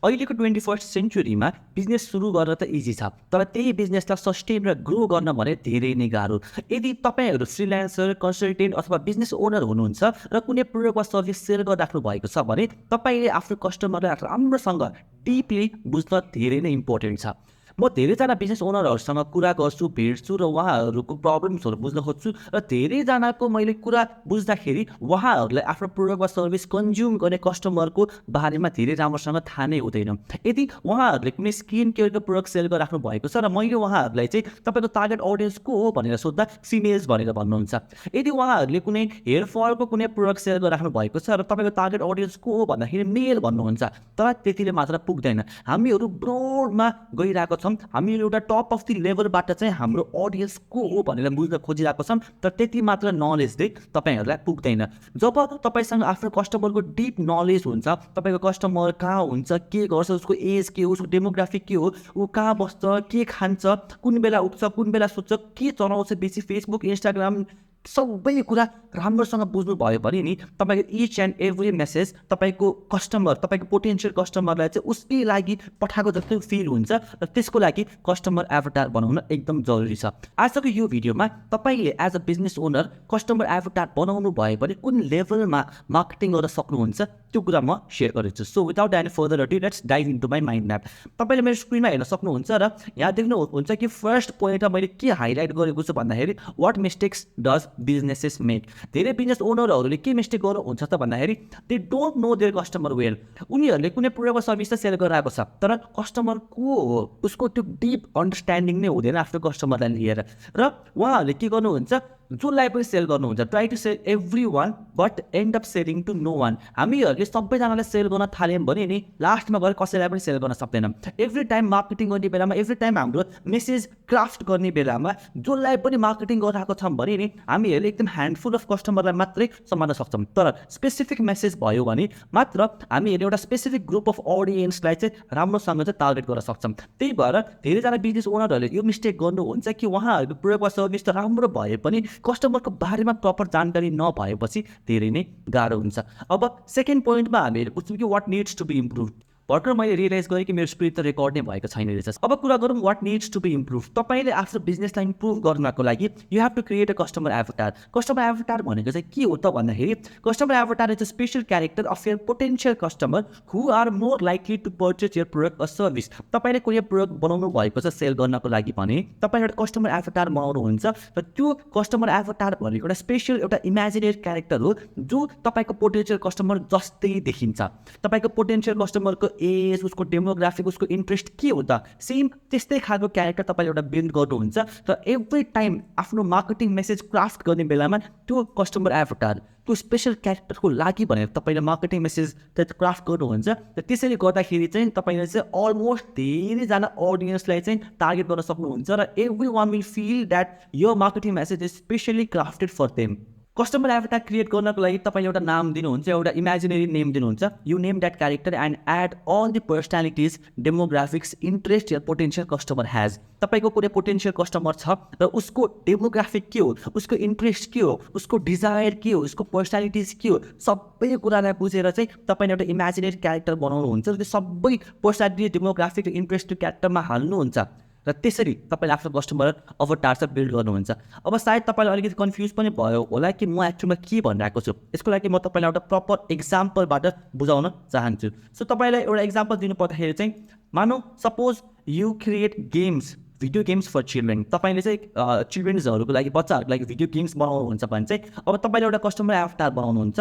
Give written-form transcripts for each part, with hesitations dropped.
अहिलेको 21st सेन्चुरीमा business सुरु गर्न त इजी छ, तर त्यही बिजनेसलाई सस्टेन र ग्रो गर्न भने धेरै नै गाह्रो। यदि तपाईँहरू फ्रिल्यान्सर, कन्सल्टेन्ट अथवा बिजनेस ओनर हुनुहुन्छ र कुनै प्रोडक्ट वा सर्भिस सेल गरिराख्नु भएको छ भने तपाईँले आफ्नो कस्टमरलाई राम्रोसँग डिपली बुझ्न धेरै नै इम्पोर्टेन्ट छ। म धेरैजना बिजनेस ओनरहरूसँग कुरा गर्छु, भेट्छु र उहाँहरूको प्रब्लम्सहरू बुझ्न खोज्छु र धेरैजनाको मैले कुरा बुझ्दाखेरि उहाँहरूलाई आफ्नो प्रोडक्ट वा सर्भिस कन्ज्युम गर्ने कस्टमरको बारेमा धेरै राम्रोसँग थाहा नै हुँदैन। यदि उहाँहरूले कुनै स्किन केयरको प्रोडक्ट सेल गरिराख्नु भएको छ र मैले उहाँहरूलाई चाहिँ तपाईँको टार्गेट अडियन्स को हो भनेर सोद्धा फिमेल्स भनेर भन्नुहुन्छ। यदि उहाँहरूले कुनै हेयर फलको कुनै प्रोडक्ट सेल गरिराख्नु भएको छ र तपाईँको टार्गेट अडियन्स को हो भन्दाखेरि मेल भन्नुहुन्छ, तर त्यतिले मात्र पुग्दैन। हामीहरू ब्रोडमा गइरहेको छौँ, हामीहरू एउटा टप अफ द लेभलबाट चाहिँ हाम्रो अडियन्स को हो भनेर बुझ्न खोजिरहेको छौँ, तर त्यति मात्र नलेजले तपाईँहरूलाई पुग्दैन। जब तपाईँसँग आफ्नो कस्टमरको डिप नलेज हुन्छ, तपाईँको कस्टमर कहाँ हुन्छ, के गर्छ, उसको एज के हो, उसको डेमोग्राफिक के हो, ऊ कहाँ बस्छ, के खान्छ, कुन बेला उठ्छ, कुन बेला सुत्छ, के चलाउँछ बेसी, फेसबुक, इन्स्टाग्राम, सबै कुरा राम्रोसँग बुझ्नु भयो भने नि तपाईँको इच एन्ड एभ्री मेसेज तपाईँको कस्टमर, तपाईँको पोटेन्सियल कस्टमरलाई चाहिँ उसकै लागि पठाएको जस्तै फिल हुन्छ र त्यसको लागि कस्टमर एभटार बनाउन एकदम जरुरी छ। आजको यो भिडियोमा तपाईँले as a business owner customer avatar बनाउनु भयो भने कुन लेभलमा मार्केटिङ गर्न सक्नुहुन्छ त्यो कुरा म सेयर गर्छु। So without any further अडु let's dive into my mind map. तपाईँले मेरो स्क्रिनमा हेर्न सक्नुहुन्छ र यहाँ देख्नुहुन्छ कि फर्स्ट पोइन्टमा मैले के हाइलाइट गरेको छु भन्दाखेरि what mistakes does businesses make. धेरै बिजनेस ओनरहरूले के मिस्टेक गर्नुहुन्छ त भन्दाखेरि they don't know their customer well. उनीहरूले कुनै प्रोडक्ट वा सर्भिस त सेल गरिरहेको छ, तर कस्टमर को हो उसको त्यो डिप अन्डरस्ट्यान्डिङ नै हुँदैन आफ्नो कस्टमरलाई लिएर, र उहाँहरूले के गर्नुहुन्छ, जसलाई पनि सेल गर्नुहुन्छ, try to sell every one but end up selling to no one. हामीहरूले सबैजनालाई सेल गर्न थाल्यौँ भने नि लास्टमा गएर कसैलाई पनि सेल गर्न सक्दैनौँ। एभ्री टाइम मार्केटिङ गर्ने बेलामा, एभ्री टाइम हाम्रो मेसेज क्राफ्ट गर्ने बेलामा जसलाई पनि मार्केटिङ गरिरहेको छौँ भने नि हामीहरूले एकदम ह्यान्डफुल अफ कस्टमरलाई मात्रै सम्हाल्न सक्छौँ, तर स्पेसिफिक मेसेज भयो भने मात्र हामीहरूले एउटा स्पेसिफिक ग्रुप अफ अडियन्सलाई चाहिँ राम्रोसँग चाहिँ टार्गेट गर्न सक्छौँ। त्यही भएर धेरैजना बिजनेस ओनरहरूले यो मिस्टेक गर्नुहुन्छ कि उहाँहरूको प्रोडक्ट वा सर्भिस त राम्रो भए पनि कस्टमरको बारेमा प्रपर जानकारी नभएपछि धेरै नै गाह्रो हुन्छ। अब सेकेन्ड पोइन्टमा हामीहरू बुझ्छौँ कि what needs to be improve. भर्खर मैले रियलाइज गरेँ कि मेरो स्क्रिन त रेकर्ड नै भएको छैन रहेछ। अब कुरा गरौँ what needs to be improve. तपाईँले आफ्नो बिजनेसलाई इम्प्रुभ गर्नको लागि you have to create a customer avatar. Customer avatar भनेको चाहिँ के हो त भन्दाखेरि customer avatar is a special character of your potential customer who are more likely to purchase your product or service. तपाईँले कुनै प्रोडक्ट बनाउनु भएको छ सेल गर्नको लागि भने तपाईँले एउटा कस्टमर एभटार बनाउनुहुन्छ र त्यो कस्टमर एभटार भनेको एउटा स्पेसल एउटा इमेजिनेरी क्यारेक्टर हो जो तपाईँको पोटेन्सियल कस्टमर जस्तै देखिन्छ। तपाईँको पोटेन्सियल कस्टमरको एज, उसको डेमोग्राफिक, उसको इन्ट्रेस्ट के हो त सेम त्यस्तै खालको क्यारेक्टर तपाईँले एउटा बिल्ड गर्नुहुन्छ र एभ्री टाइम आफ्नो मार्केटिङ मेसेज क्राफ्ट गर्ने बेलामा त्यो कस्टमर एभटार, त्यो स्पेसल क्यारेक्टरको लागि भनेर तपाईँले मार्केटिङ मेसेज क्राफ्ट गर्नुहुन्छ र त्यसरी गर्दाखेरि चाहिँ तपाईँले चाहिँ अलमोस्ट धेरैजना अडियन्सलाई चाहिँ टार्गेट गर्न सक्नुहुन्छ र every one will feel that यो marketing message is specially crafted for them. Customer avatar create गर्नको लागि तपाईँले एउटा नाम दिनुहुन्छ, एउटा इमेजिनेरी नेम दिनुहुन्छ, you name that character and add all the personalities, demographics, interest your potential customer has. तपाईँको कुनै पोटेन्सियल कस्टमर छ र उसको डेमोग्राफिक के हो, उसको इन्ट्रेस्ट के हो, उसको डिजायर के हो, उसको पर्सनालिटिज के हो, सबै कुरालाई बुझेर चाहिँ तपाईँले एउटा इमेजिनेरी क्यारेक्टर बनाउनुहुन्छ र त्यो सबै पर्सनालिटी, डेमोग्राफिक र इन्ट्रेस्ट त्यो क्यारेक्टरमा हाल्नुहुन्छ र त्यसरी तपाईँले आफ्नो कस्टमर अभटार चाहिँ बिल्ड गर्नुहुन्छ। अब सायद तपाईँलाई अलिकति कन्फ्युज पनि भयो होला कि म एक्चुअलमा के भनिरहेको छु। यसको लागि म तपाईँलाई एउटा प्रपर एक्जाम्पलबाट बुझाउन चाहन्छु। सो तपाईँलाई एउटा एक्जाम्पल दिनु पर्दाखेरि चाहिँ मानौँ suppose you create games, video games for children. तपाईँले चाहिँ चिल्ड्रेन्सहरूको लागि, बच्चाहरूको लागि भिडियो गेम्स बनाउनुहुन्छ भने चाहिँ अब तपाईँले एउटा कस्टमर एभटार बनाउनुहुन्छ।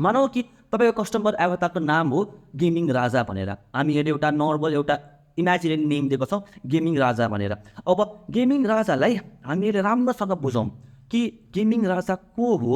मानौँ कि तपाईँको कस्टमर एभटारको नाम हो गेमिङ राजा भनेर, हामीहरूले एउटा नर्मल एउटा इमेजिनेरी नेम दिएको छौँ गेमिङ राजा भनेर। अब गेमिङ राजालाई हामीले राम्रोसँग बुझौँ कि गेमिङ राजा को हो,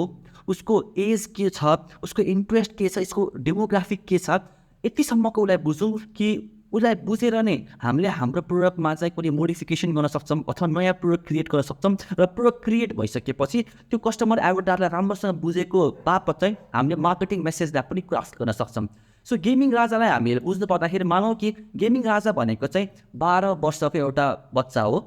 उसको एज के छ, उसको इन्ट्रेस्ट के छ, उसको डेमोग्राफिक के छ, यतिसम्मको उसलाई बुझौँ कि उसलाई बुझेर नै हामीले हाम्रो प्रोडक्टमा चाहिँ कुनै मोडिफिकेसन गर्न सक्छौँ अथवा नयाँ प्रोडक्ट क्रिएट गर्न सक्छौँ र प्रोडक्ट क्रिएट भइसकेपछि त्यो कस्टमर एभटारलाई राम्रोसँग बुझेको बापत चाहिँ हामीले मार्केटिङ मेसेजलाई पनि क्राफ्ट गर्न सक्छौँ। सो गेमिङ राजालाई हामीले बुझ्नु पर्दाखेरि मानौँ कि गेमिङ राजा भनेको चाहिँ 12 वर्षको एउटा बच्चा हो,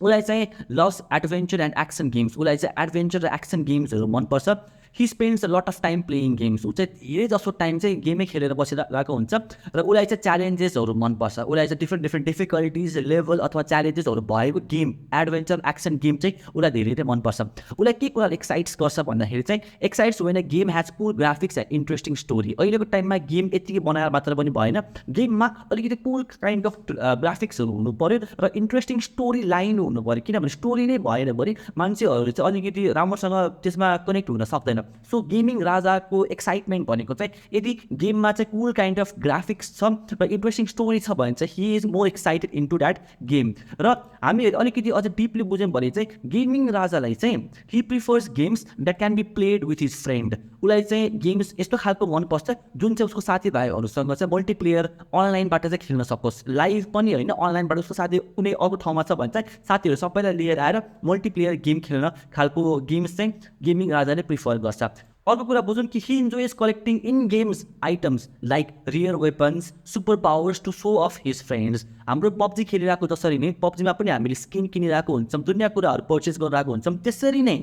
उसलाई चाहिँ loves adventure and action games, उसलाई चाहिँ एडभेन्चर र एक्सन गेम्सहरू मनपर्छ। He spends a lot of time playing games. ऊ चाहिँ धेरै जसो टाइम चाहिँ गेमै खेलेर बसिरहेको हुन्छ र उसलाई चाहिँ च्यालेन्जेसहरू मनपर्छ। उसलाई चाहिँ डिफ्रेन्ट डिफिकल्टिज लेभल अथवा च्यालेन्जेसहरू भएको गेम, एडभेन्चर एक्सन गेम चाहिँ उसलाई धेरै नै मनपर्छ। उसलाई के कुरा एक्साइट्स गर्छ भन्दाखेरि चाहिँ excites when a game has cool graphics and interesting story. अहिलेको टाइममा गेम यतिकै बनाएर मात्र पनि भएन, गेममा अलिकति कुल काइन्ड अफ ग्राफिक्सहरू हुनु पऱ्यो र इन्ट्रेस्टिङ स्टोरी लाइन हुनु पऱ्यो। किनभने स्टोरी नै भएन भने मान्छेहरू चाहिँ अलिकति राम्रोसँग त्यसमा कनेक्ट हुन सक्दैन। सो गेमिङ राजाको एक्साइटमेन्ट भनेको चाहिँ यदि गेममा चाहिँ कुल काइन्ड अफ ग्राफिक्स छ र इन्ट्रेस्टिङ स्टोरी छ भने चाहिँ he is more excited into that game. र हामी अलिकति अझ डिपली बुझ्यौँ भने चाहिँ गेमिङ राजालाई चाहिँ he prefers games that can be played with his friend. उसलाई चाहिँ गेम्स यस्तो खालको मनपर्छ जुन चाहिँ उसको साथीभाइहरूसँग चाहिँ मल्टिप्लेयर अनलाइनबाट चाहिँ खेल्न सकोस्। लाइभ पनि होइन, अनलाइनबाट उसको साथी कुनै अरू ठाउँमा छ भने चाहिँ साथीहरू सबैलाई लिएर आएर मल्टिप्लेयर गेम खेल्न खालको गेम्स चाहिँ गेमिङ राजाले प्रिफर गर्छ। अर्को कुरा बुझौँ कि he enjoys collecting in games items like rare weapons, super powers to show off his friends. हाम्रो पब्जी खेलिरहेको जसरी नै पब्जीमा पनि हामीले स्किन किनिरहेको हुन्छौँ, दुनियाँ कुराहरू पर्चेस गरिरहेको हुन्छौँ, त्यसरी नै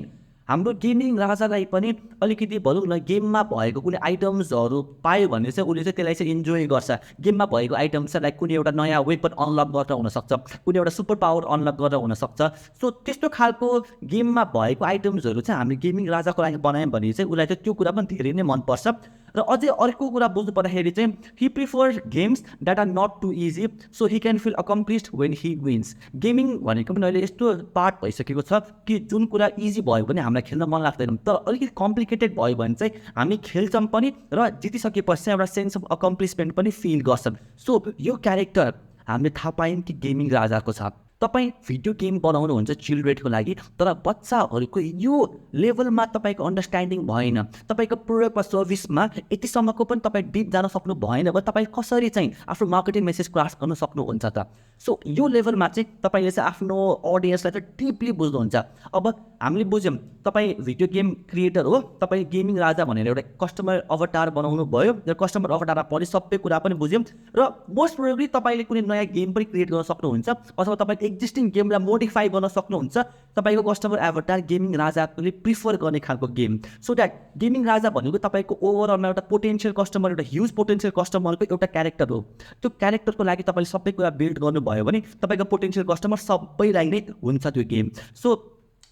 हाम्रो गेमिङ राजालाई पनि अलिकति भनौँ न गेममा भएको कुनै आइटम्सहरू पायो भने चाहिँ उसले चाहिँ त्यसलाई चाहिँ इन्जोय गर्छ। गेममा भएको आइटम्स चाहिँ लाइक कुनै एउटा नयाँ वेपन अनलक गरेर हुनसक्छ, कुनै एउटा सुपर पावर अनलक गरेर हुनसक्छ। सो त्यस्तो खालको गेममा भएको आइटम्सहरू चाहिँ हामीले गेमिङ राजाको लागि बनायौँ भने चाहिँ उसलाई चाहिँ त्यो कुरा पनि धेरै नै मनपर्छ। र अझै अर्को कुरा बुझ्नु पर्दाखेरि चाहिँ he prefers games that are not too easy so he can feel accomplished when he wins. Gaming भनेको पनि अहिले यस्तो पार्ट भइसकेको छ कि जुन कुरा इजी भयो भने हामीलाई खेल्न मन लाग्दैन, तर अलिकति कम्प्लिकेटेड भयो भने चाहिँ हामी खेल्छौँ पनि र जितिसकेपछि एउटा सेन्स अफ अकम्प्लिसमेन्ट पनि फिल गर्छौँ। सो यो क्यारेक्टर हामीले थाहा पायौँ कि गेमिङ राजाको छ। तपाईँ भिडियो गेम बनाउनुहुन्छ चिल्ड्रेनको लागि, तर बच्चाहरूको यो लेभलमा तपाईँको अन्डरस्ट्यान्डिङ भएन, तपाईँको प्रोडक्ट वा सर्भिसमा यतिसम्मको पनि तपाईँ डिप जान सक्नु भएन भने तपाईँ कसरी चाहिँ आफ्नो मार्केटिङ मेसेज क्राफ्ट गर्न सक्नुहुन्छ त। सो यो लेभलमा चाहिँ तपाईँले चाहिँ आफ्नो अडियन्सलाई चाहिँ डिपली बुझ्नुहुन्छ। अब हामीले बुझ्यौँ तपाईँ भिडियो गेम क्रिएटर हो, तपाईँ गेमिङ राजा भनेर एउटा कस्टमर अवतार बनाउनु भयो र कस्टमर अवतारमा पनि सबै कुरा पनि बुझ्यौँ। र मोस्ट प्रोबेबली तपाईँले कुनै नयाँ गेम पनि क्रिएट गर्न सक्नुहुन्छ अथवा तपाईँ एक्जिस्टिङ गेमलाई मोडिफाई गर्न सक्नुहुन्छ तपाईँको कस्टमर एभटार गेमिङ राजाले प्रिफर गर्ने खालको गेम। सो द्याट गेमिङ राजा भनेको तपाईँको ओभरअलमा एउटा पोटेन्सियल कस्टमर, एउटा ह्युज पोटेन्सियल कस्टमरको एउटा क्यारेक्टर हो। त्यो क्यारेक्टरको लागि तपाईँले सबै कुरा बिल्ड गर्नुभयो भने तपाईँको पोटेन्सियल कस्टमर सबैलाई नै हुन्छ त्यो गेम। सो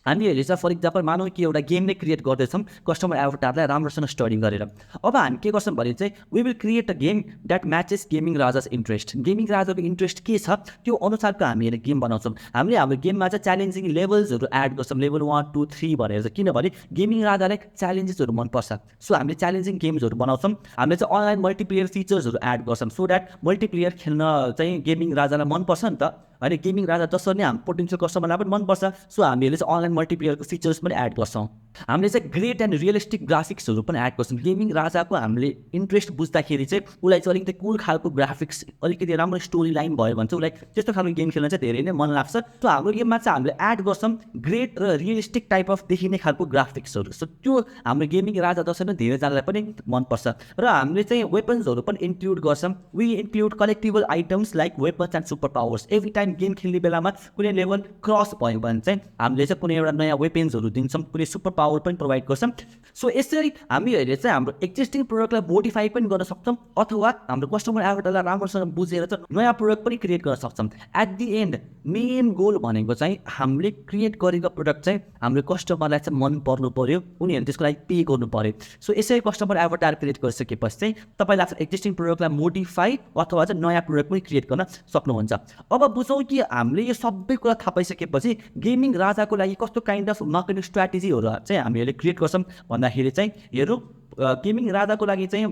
हामीहरूले चाहिँ फर इक्जाम्पल मानौँ कि एउटा गेम नै क्रिएट गर्दैछौँ कस्टमर एभटारलाई राम्रोसँग स्टडी गरेर। अब हामी के गर्छौँ भने चाहिँ we will create a game that matches gaming Raja's interest. Gaming राजाको इन्ट्रेस्ट के छ त्यो अनुसारको हामीले गेम बनाउँछौँ। हामीले हाम्रो गेममा चाहिँ च्यालेन्जिङ लेभल्सहरू एड गर्छौँ, लेभल 1, 2, 3 भनेर चाहिँ, किनभने गेमिङ राजालाई च्यालेन्जेसहरू मनपर्छ। सो हामीले च्यालेन्जिङ गेम्सहरू बनाउँछौँ। हामीले चाहिँ अनलाइन मल्टिप्लेयर फिचर्सहरू एड गर्छौँ सो द्याट मल्टिप्लेयर खेल्न चाहिँ गेमिङ राजालाई मनपर्छ नि त। होइन गेमिङ राजा जसरी नै हाम्रो पोटेन्सियल कस्टमरलाई पनि मनपर्छ, सो हामीले चाहिँ अनलाइन मल्टिप्लेयरको फिचर्स पनि एड गर्छौँ। हामीले चाहिँ ग्रेट एन्ड रियलिस्टिक ग्राफिक्सहरू पनि एड गर्छौँ। गेमिङ राजाको हामीले इन्ट्रेस्ट बुझ्दाखेरि चाहिँ उसलाई चाहिँ अलिकति कुल खालको ग्राफिक्स, अलिकति राम्रो स्टोरी लाइन भयो भने चाहिँ उसलाई त्यस्तो खालको गेम खेल्न चाहिँ धेरै नै मन लाग्छ। सो हाम्रो गेममा चाहिँ हामीले एड गर्छौँ ग्रेट र रियलिस्टिक टाइप अफ देखिने खालको ग्राफिक्सहरू। सो त्यो हाम्रो गेमिङ राजा जसरी नै धेरैजनालाई पनि मनपर्छ। र हामीले चाहिँ वेपन्सहरू पनि इन्क्लुड गर्छौँ। We include collectible items like weapons and super powers. Every time game खेल्ने बेलामा कुनै लेभल क्रस भयो भने चाहिँ हामीले चाहिँ कुनै एउटा नयाँ वेपन्सहरू दिन्छौँ, कुनै सुपर पावर पनि प्रोभाइड गर्छौँ। सो यसरी हामीहरूले चाहिँ हाम्रो एक्जिस्टिङ प्रोडक्टलाई मोडिफाई पनि गर्न सक्छौँ अथवा हाम्रो कस्टमर एभटारलाई राम्रोसँग बुझेर चाहिँ नयाँ प्रोडक्ट पनि क्रिएट गर्न सक्छौँ। At the end main goal भनेको चाहिँ हामीले क्रिएट गरेको प्रोडक्ट चाहिँ हाम्रो कस्टमरलाई चाहिँ मन पर्नु पऱ्यो, उनीहरूले त्यसको लागि पे गर्नु पऱ्यो। सो यसरी कस्टमर एभटार क्रिएट गरिसकेपछि चाहिँ तपाईँले आफ्नो एक्जिस्टिङ प्रोडक्टलाई मोडिफाई अथवा चाहिँ नयाँ प्रोडक्ट पनि क्रिएट गर्न सक्नुहुन्छ। अब बुझौँ कि हामीले यो सबै कुरा थाहा पाइसकेपछि गेमिङ राजाको लागि कस्तो काइन्ड अफ मार्केटिङ स्ट्राटेजीहरू चाहिँ हामीहरूले क्रिएट गर्छौँ भन्दाखेरि चाहिँ हेरौँ। गेमिङ राजाको लागि चाहिँ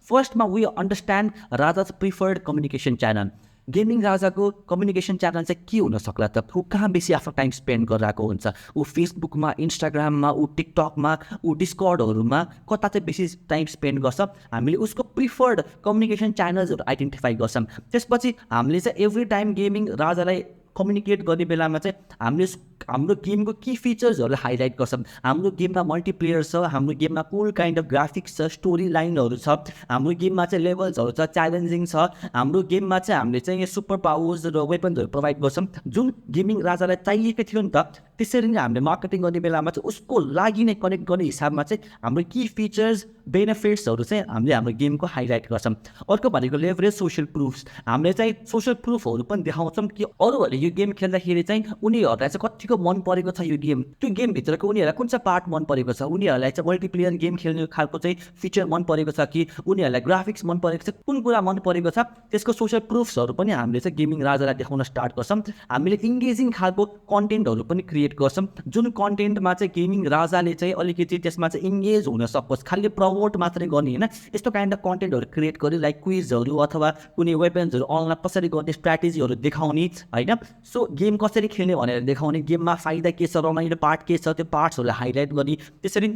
फर्स्टमा we understand Raja's preferred communication channel. Gaming राजाको कम्युनिकेसन च्यानल चाहिँ के हुन सक्ला त? ऊ कहाँ बेसी आफ्नो टाइम स्पेन्ड गरिरहेको हुन्छ? ऊ फेसबुकमा, इन्स्टाग्राममा, ऊ टिकटकमा, ऊ डिस्कर्डहरूमा कता चाहिँ बेसी टाइम स्पेन्ड गर्छ? हामीले उसको प्रिफर्ड कम्युनिकेसन च्यानल्सहरू आइडेन्टिफाई गर्छौँ। त्यसपछि हामीले चाहिँ एभ्री टाइम गेमिङ राजालाई कम्युनिकेट गर्ने बेलामा चाहिँ हामीले हाम्रो गेमको की फिचर्सहरूलाई हाइलाइट गर्छौँ। हाम्रो गेममा मल्टिप्लेयर छ, हाम्रो गेममा कुल काइन्ड अफ ग्राफिक्स छ, स्टोरी लाइनहरू छ, हाम्रो गेममा चाहिँ लेभल्सहरू छ, च्यालेन्जिङ छ, हाम्रो गेममा चाहिँ हामीले चाहिँ सुपर पावर्स र वेपन्सहरू प्रोभाइड गर्छौँ जुन गेमिङ राजालाई चाहिएको थियो नि त। त्यसरी नै हामीले मार्केटिङ गर्ने बेलामा चाहिँ उसको लागि नै कनेक्ट गर्ने हिसाबमा चाहिँ हाम्रो की फिचर्स बेनिफिट्सहरू चाहिँ हामीले हाम्रो गेमको हाइलाइट गर्छौँ। अर्को भनेको लेभरेज सोसियल प्रुफ्स। हामीले चाहिँ सोसियल प्रुफहरू पनि देखाउँछौँ कि अरूहरूले यो गेम खेल्दाखेरि चाहिँ उनीहरूलाई चाहिँ कतिको मन परेको छ यो गेम, त्यो गेमभित्रको उनीहरूलाई कुन चाहिँ पार्ट मन परेको छ, उनीहरूलाई चाहिँ मल्टिप्लेयर गेम खेल्ने खालको चाहिँ फिचर मन परेको छ कि उनीहरूलाई ग्राफिक्स मन परेको छ, कुन कुरा मन परेको छ, त्यसको सोसियल प्रुफ्सहरू पनि हामीले चाहिँ गेमिङ राजालाई देखाउन स्टार्ट गर्छौँ। हामीले इङ्गेजिङ खालको कन्टेन्टहरू पनि क्रिएट गर्छौँ जुन कन्टेन्टमा चाहिँ गेमिङ राजाले चाहिँ अलिकति त्यसमा चाहिँ इङ्गेज हुन सकोस्, खालि प्रमोट मात्रै गर्ने होइन। यस्तो काइन्ड अफ कन्टेन्टहरू क्रिएट गरी लाइक क्विजहरू अथवा कुनै वेपन्सहरू अनलाइन कसरी गर्ने स्ट्राटेजीहरू देखाउने होइन। सो गेम कसरी खेल्ने भनेर देखाउने, गेममा फाइदा के छ, रमाइलो पार्ट के छ, त्यो पार्ट्सहरूलाई हाइलाइट गर्ने, त्यसरी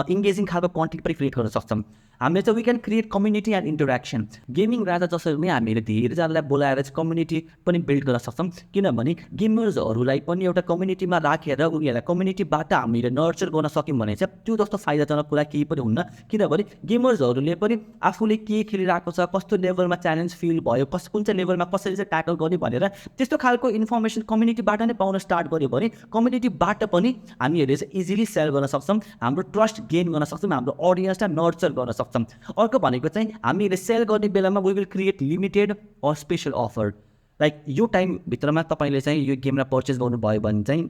इङ्गेजिङ खालको कन्टेन्ट पनि क्रिएट गर्न सक्छौँ। हामीले चाहिँ we can create community and interaction. Gaming राजा जसरी नै हामीले धेरैजनालाई बोलाएर चाहिँ कम्युनिटी पनि बिल्ड गर्न सक्छौँ, किनभने गेमर्सहरूलाई पनि एउटा कम्युनिटीमा राखेर उनीहरूलाई कम्युनिटीबाट हामीले नर्चर गर्न सक्यौँ भने चाहिँ त्यो जस्तो फाइदाजनक कुरा केही पनि हुन्न। किनभने गेमर्सहरूले पनि आफूले के खेलिरहेको छ, कस्तो लेभलमा च्यालेन्ज फिल भयो, कुन चाहिँ लेभलमा कसरी चाहिँ ट्याकल गर्ने भनेर त्यस्तो खालको इन्फर्मेसन कम्युनिटीबाट नै पाउन स्टार्ट गर्यो भने कम्युनिटीबाट पनि हामीहरूले चाहिँ इजिली सेल गर्न सक्छौँ, हाम्रो ट्रस्ट गेन गर्न सक्छौँ, हाम्रो अडियन्सलाई नर्चर गर्न सक्छौँ। अर्को भनेको चाहिँ हामीले सेल गर्ने बेलामा we will create limited or special offer. Like यो टाइमभित्रमा तपाईँले चाहिँ यो गेमलाई पर्चेस गर्नुभयो भने चाहिँ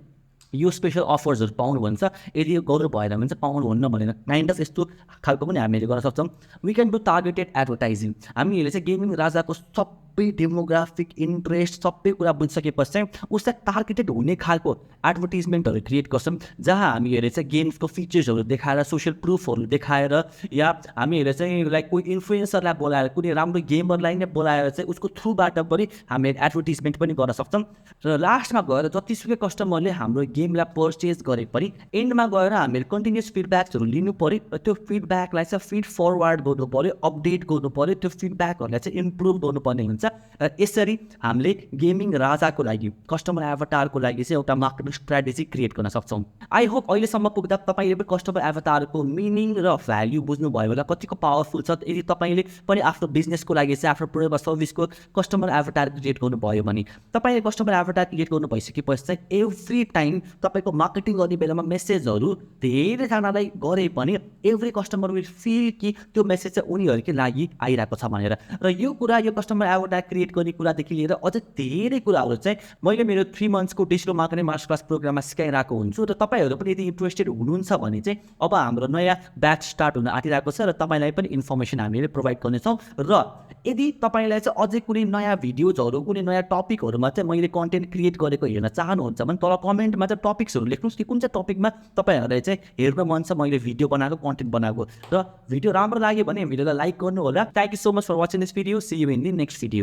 यो स्पेसल अफर्सहरू पाउनुहुन्छ, यदि यो गर्नु भएन भने चाहिँ पाउनुहुन्न भनेर काइन्ड अफ यस्तो खालको पनि हामीले गर्न सक्छौँ। We can do targeted advertising. हामीहरूले चाहिँ गेमिङ राजाको सबै डेमोग्राफिक इन्ट्रेस्ट सबै कुरा बुझिसकेपछि चाहिँ उसलाई टार्गेटेड हुने खालको एडभर्टिजमेन्टहरू क्रिएट गर्छौँ, जहाँ हामीहरूले चाहिँ गेम्सको फिचर्सहरू देखाएर, सोसियल प्रुफहरू देखाएर, या हामीहरूले चाहिँ लाइक कोही इन्फ्लुएन्सरलाई बोलाएर, कुनै राम्रो गेमरलाई नै बोलाएर चाहिँ उसको थ्रुबाट पनि हामीले एडभर्टिजमेन्ट पनि गर्न सक्छौँ। र लास्टमा गएर जतिसुकै कस्टमरले हाम्रो गेमलाई पर्चेज गरे पनि एन्डमा गएर हामीले कन्टिन्युस फिडब्याक्सहरू लिनु पऱ्यो र त्यो फिडब्याकलाई चाहिँ फिड फरवर्ड गर्नु पऱ्यो, अपडेट गर्नु पऱ्यो, त्यो फिडब्याकहरूलाई चाहिँ इम्प्रुभ गर्नुपर्ने हुन्छ। र यसरी हामीले गेमिङ राजाको लागि, कस्टमर एभटारको लागि चाहिँ एउटा मार्केटिङ स्ट्राटेजी क्रिएट गर्न सक्छौँ। आई होप अहिलेसम्म पुग्दा तपाईँले पनि कस्टमर एभटारको मिनिङ र भ्याल्यु बुझ्नुभयो होला, कतिको पावरफुल छ। यदि तपाईँले पनि आफ्नो बिजनेसको लागि चाहिँ आफ्नो प्रोडक्ट वा सर्भिसको कस्टमर एभटार क्रिएट गर्नुभयो भने, तपाईँले कस्टमर एभटार क्रिएट गर्नुभइसकेपछि चाहिँ एभ्री टाइम तपाईँको मार्केटिङ गर्ने बेलामा मेसेजहरू धेरैजनालाई गरे पनि एभ्री कस्टमर विल फिल कि त्यो मेसेज चाहिँ उनीहरूकै लागि आइरहेको छ भनेर। र यो कुरा, यो कस्टमर एभटार क्रिएट गर्ने कुरादेखि लिएर अझ धेरै कुराहरू चाहिँ मैले मेरो 3 मन्थ्सको डिजिटल मार्केटिङ मास्टर क्लास प्रोग्राममा सिकाइरहेको हुन्छु। र तपाईँहरू पनि यदि इन्ट्रेस्टेड हुनुहुन्छ भने चाहिँ अब हाम्रो नयाँ ब्याच स्टार्ट हुन आँटिरहेको छ र तपाईँलाई पनि इन्फर्मेसन हामीले प्रोभाइड गर्नेछौँ। र यदि तपाईँलाई चाहिँ अझै कुनै नयाँ भिडियोजहरू, कुनै नयाँ टपिकहरूमा चाहिँ मैले कन्टेन्ट क्रिएट गरेको हेर्न चाहनुहुन्छ भने तल कमेन्टमा चाहिँ टपिक्सहरू लेख्नुहोस् कि कुन चाहिँ टपिकमा तपाईँहरूलाई चाहिँ हेर्न मन छ मैले भिडियो बनाएको, कन्टेन्ट बनाएको। र भिडियो राम्रो लाग्यो भने भिडियोलाई लाइक गर्नु होला। Thank you so much for watching this video. See you in the next video.